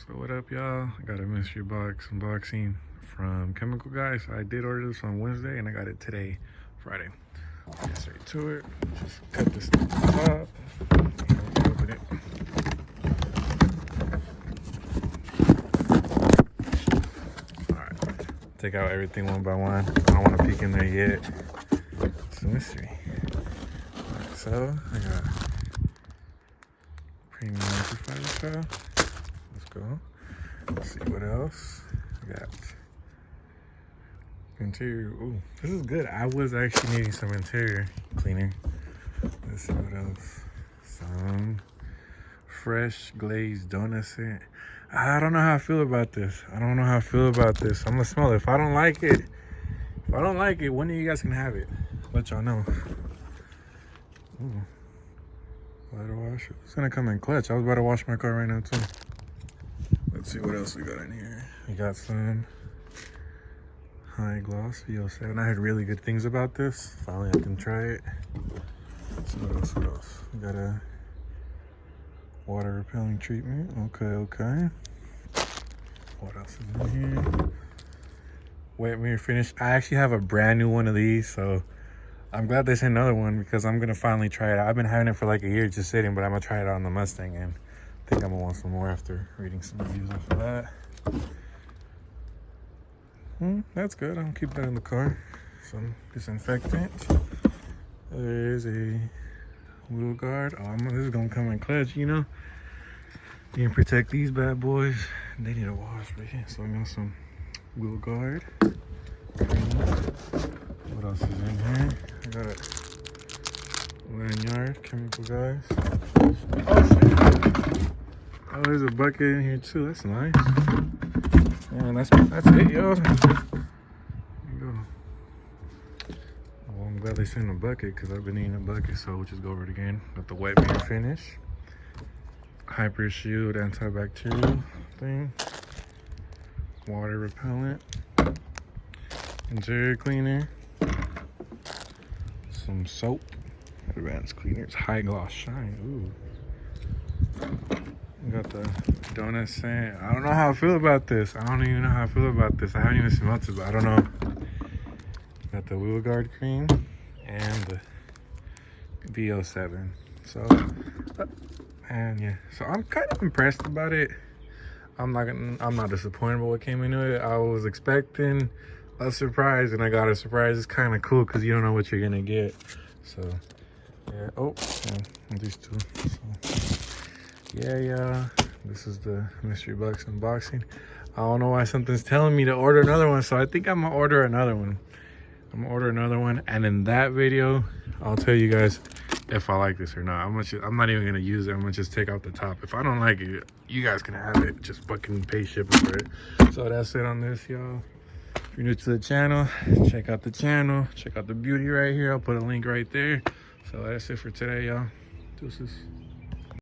So what up, y'all? I got a mystery box unboxing from Chemical Guys. I did order this on Wednesday and I got it today, Friday. Get straight to it. Just cut this top. Open it. Alright. Take out everything one by one. I don't want to peek in there yet. It's a mystery. Alright, so I got premium microfiber style. Let's go. Let's see what else I got. Interior. Ooh, this is good. I was actually needing some interior cleaner. Let's see what else. Some fresh glazed donut scent. I don't know how I feel about this. I'm gonna smell it. If I don't like it, when are you guys gonna have it? Let y'all know. Ooh. Ladder washer. It's gonna come in clutch. I was about to wash my car right now too. Let's see what else we got in here. We got some high gloss VO7. I heard really good things about this. Finally I can try it. Let's see what else. We got a water repelling treatment. Okay. What else is in here? Wet mirror finish. I actually have a brand new one of these, so I'm glad they sent another one because I'm gonna finally try it out. I've been having it for like a year just sitting, but I'm gonna try it out on the Mustang and I think I'm gonna want some more after reading some reviews after that. That's good. I'll keep that in the car. Some disinfectant. There's a wheel guard. Oh, this is gonna come in clutch, you know. You can protect these bad boys. They need a wash, but yeah. So I got some wheel guard. What else is in here? I got lanyard, Chemical Guys. Oh shit! Oh, there's a bucket in here too. That's nice. Yeah, that's it, yo. There you go. Well, I'm glad they sent a bucket because I've been needing a bucket. So we'll just go over it again. Got the wet mirror finish, Hyper Shield antibacterial thing, water repellent, interior cleaner, some soap, advanced cleaners, high gloss shine. Ooh. We got the donut scent. I don't know how I feel about this. I don't even know how I feel about this. I haven't even smelled it, but I don't know. Got the wheel guard cream and the VO7. So, and yeah. So I'm kind of impressed about it. I'm not disappointed with what came into it. I was expecting a surprise and I got a surprise. It's kind of cool because you don't know what you're gonna get. So yeah. Oh, yeah, these two. So, yeah, this is the mystery box unboxing. I don't know why something's telling me to order another one, so I think I'm gonna order another one. And in that video I'll tell you guys if I like this or not. I'm not even gonna use it. I'm gonna just take out the top. If I don't like it, you guys can have it. Just fucking pay shipping for it. So that's it on this, y'all. If you're new to the channel, check out the channel, check out the beauty right here. I'll put a link right there. So that's it for today, y'all. Deuces.